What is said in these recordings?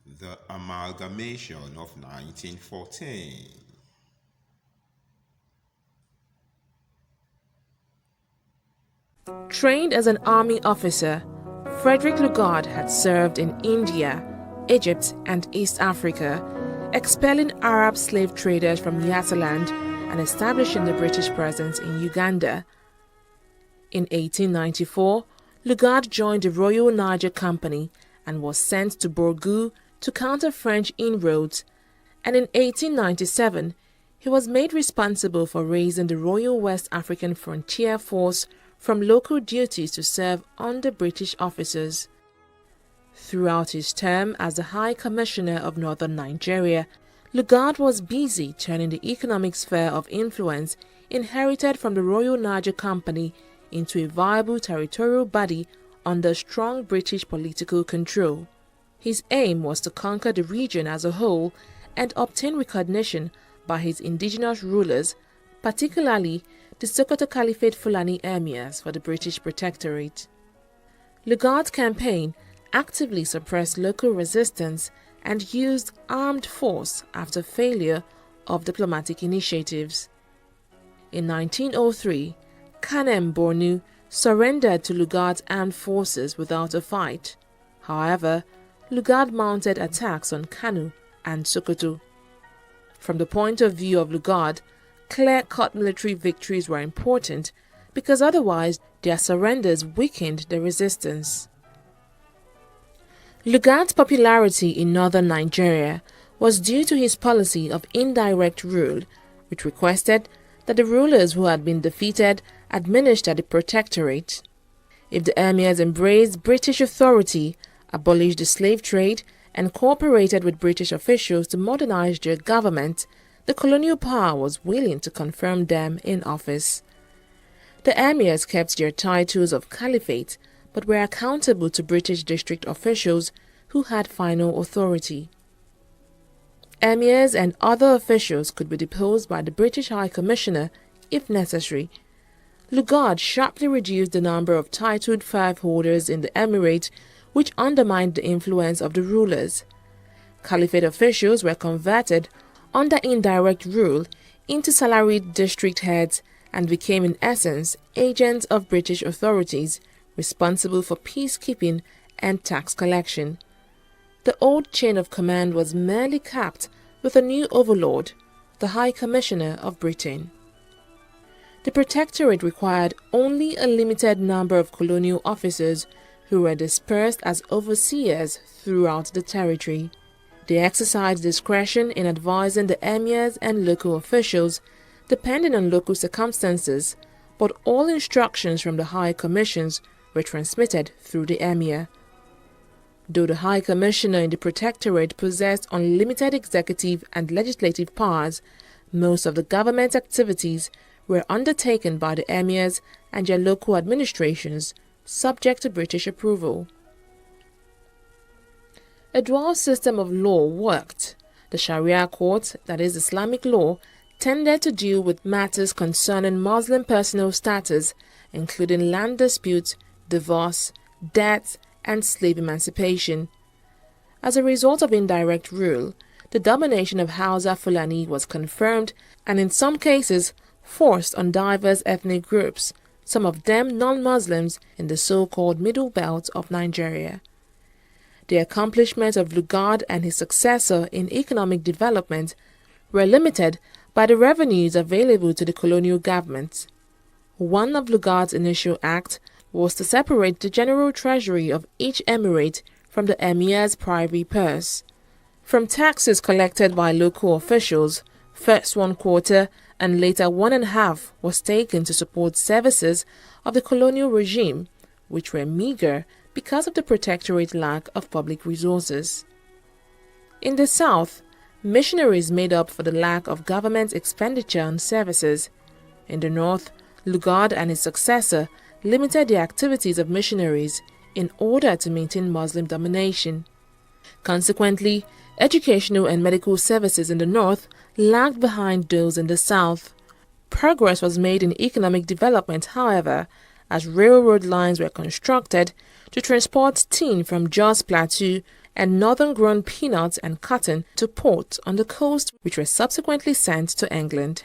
The Amalgamation of 1914. Trained as an army officer, Frederick Lugard had served in India, Egypt, and East Africa, expelling Arab slave traders from Nyasaland and establishing the British presence in Uganda. In 1894, Lugard joined the Royal Niger Company and was sent to Borgu to counter French inroads, and in 1897 he was made responsible for raising the Royal West African Frontier Force from local duties to serve under British officers. Throughout his term as the High Commissioner of Northern Nigeria, Lugard was busy turning the economic sphere of influence inherited from the Royal Niger Company into a viable territorial body under strong British political control. His aim was to conquer the region as a whole and obtain recognition by his indigenous rulers, particularly the Sokoto Caliphate Fulani emirs for the British Protectorate. Lugard's campaign actively suppressed local resistance and used armed force after failure of diplomatic initiatives. In 1903, Kanem Bornu surrendered to Lugard's armed forces without a fight. However, Lugard mounted attacks on Kanu and Sokoto. From the point of view of Lugard, clear-cut military victories were important because otherwise their surrenders weakened the resistance. Lugard's popularity in northern Nigeria was due to his policy of indirect rule, which requested that the rulers who had been defeated administer the protectorate. If the emirs embraced British authority, abolished the slave trade, and cooperated with British officials to modernize their government, the colonial power was willing to confirm them in office. The emirs kept their titles of caliphate but were accountable to British district officials who had final authority. Emirs and other officials could be deposed by the British High Commissioner if necessary. Lugard sharply reduced the number of titled fief holders in the emirate, which undermined the influence of the rulers. Caliphate officials were converted under indirect rule into salaried district heads and became in essence agents of British authorities responsible for peacekeeping and tax collection. The old chain of command was merely capped with a new overlord, the High Commissioner of Britain. The Protectorate required only a limited number of colonial officers who were dispersed as overseers throughout the territory. They exercised discretion in advising the emirs and local officials, depending on local circumstances, but all instructions from the High Commissions were transmitted through the emir. Though the High Commissioner in the Protectorate possessed unlimited executive and legislative powers, most of the government activities were undertaken by the emirs and their local administrations, subject to British approval. A dual system of law worked. The Sharia court, that is Islamic law, tended to deal with matters concerning Muslim personal status, including land disputes, divorce, debt, and slave emancipation. As a result of indirect rule, the domination of Hausa Fulani was confirmed and in some cases forced on diverse ethnic groups, some of them non-Muslims, in the so-called Middle Belt of Nigeria. The accomplishments of Lugard and his successor in economic development were limited by the revenues available to the colonial government. One of Lugard's initial acts was to separate the general treasury of each emirate from the emir's privy purse. From taxes collected by local officials, first 1/4 and later 1.5 was taken to support services of the colonial regime, which were meager because of the Protectorate's lack of public resources. In the South, missionaries made up for the lack of government expenditure on services. In the North, Lugard and his successor limited the activities of missionaries in order to maintain Muslim domination. Consequently, educational and medical services in the North lagged behind those in the South. Progress was made in economic development, however, as railroad lines were constructed to transport tin from Jos Plateau and northern-grown peanuts and cotton to ports on the coast, which were subsequently sent to England.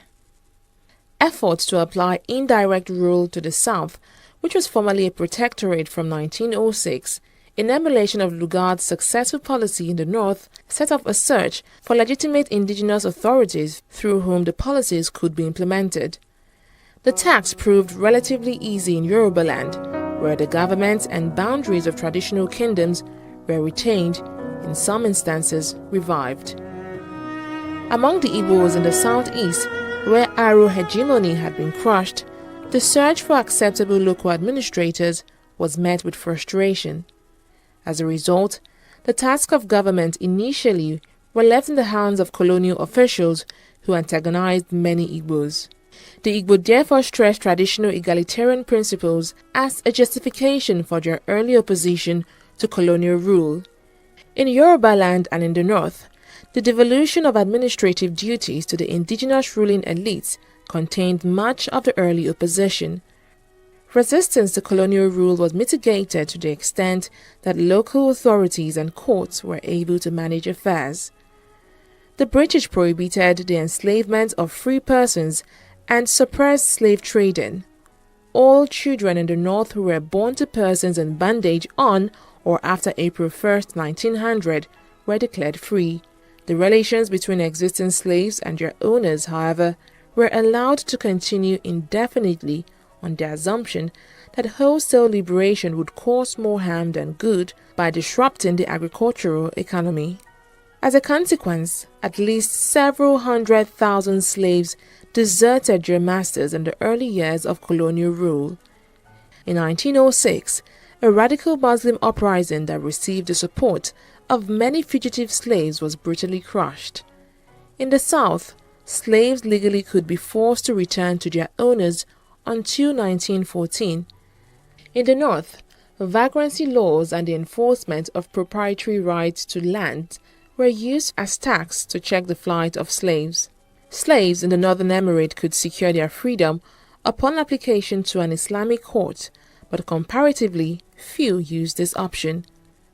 Efforts to apply indirect rule to the South, which was formerly a protectorate from 1906, in emulation of Lugard's successful policy in the North, set off a search for legitimate indigenous authorities through whom the policies could be implemented. The task proved relatively easy in Yorubaland, where the governments and boundaries of traditional kingdoms were retained, in some instances revived. Among the Igbos in the southeast, where Aro hegemony had been crushed, the search for acceptable local administrators was met with frustration. As a result, the task of government initially were left in the hands of colonial officials who antagonized many Igbos. The Igbo therefore stressed traditional egalitarian principles as a justification for their early opposition to colonial rule. In Yorubaland and in the North, the devolution of administrative duties to the indigenous ruling elites contained much of the early opposition. Resistance to colonial rule was mitigated to the extent that local authorities and courts were able to manage affairs. The British prohibited the enslavement of free persons and suppressed slave trading. All children in the North who were born to persons in bondage on or after April 1, 1900, were declared free. The relations between existing slaves and their owners, however, were allowed to continue indefinitely on the assumption that wholesale liberation would cause more harm than good by disrupting the agricultural economy. As a consequence, at least several 100,000 slaves deserted their masters in the early years of colonial rule. In 1906, a radical Muslim uprising that received the support of many fugitive slaves was brutally crushed. In the South, slaves legally could be forced to return to their owners until 1914. In the North, vagrancy laws and the enforcement of proprietary rights to land were used as tax to check the flight of slaves. Slaves in the Northern Emirate could secure their freedom upon application to an Islamic court, but comparatively few used this option.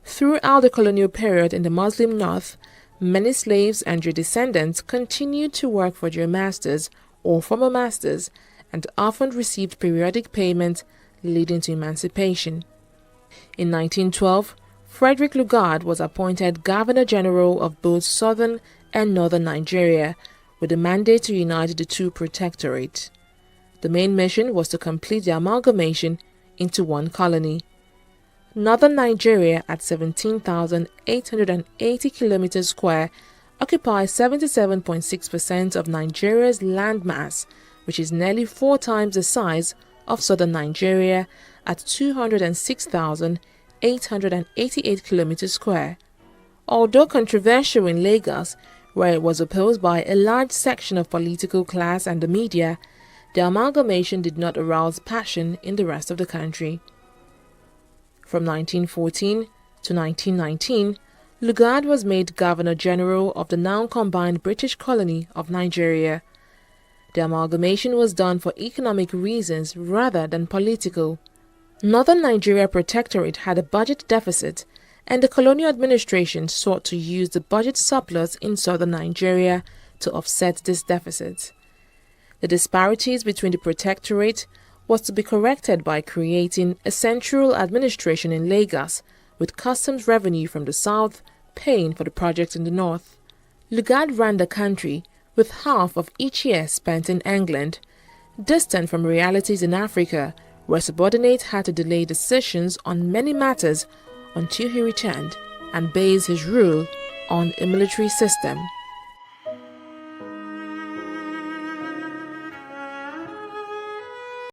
Throughout the colonial period in the Muslim North, many slaves and their descendants continued to work for their masters or former masters and often received periodic payment, leading to emancipation. In 1912, Frederick Lugard was appointed Governor-General of both southern and northern Nigeria, with a mandate to unite the two protectorates. The main mission was to complete the amalgamation into one colony. Northern Nigeria, at 17,880 kilometers square, occupies 77.6% of Nigeria's land mass, which is nearly 4 times the size of southern Nigeria at 206,888 kilometers square. Although controversial in Lagos, where it was opposed by a large section of political class and the media, the amalgamation did not arouse passion in the rest of the country. From 1914 to 1919, Lugard was made Governor-General of the now combined British colony of Nigeria. The amalgamation was done for economic reasons rather than political. Northern Nigeria Protectorate had a budget deficit, and the colonial administration sought to use the budget surplus in southern Nigeria to offset this deficit. The disparities between the protectorate was to be corrected by creating a central administration in Lagos, with customs revenue from the south paying for the projects in the north. Lugard ran the country, with half of each year spent in England, distant from realities in Africa, where subordinates had to delay decisions on many matters until he returned and based his rule on a military system.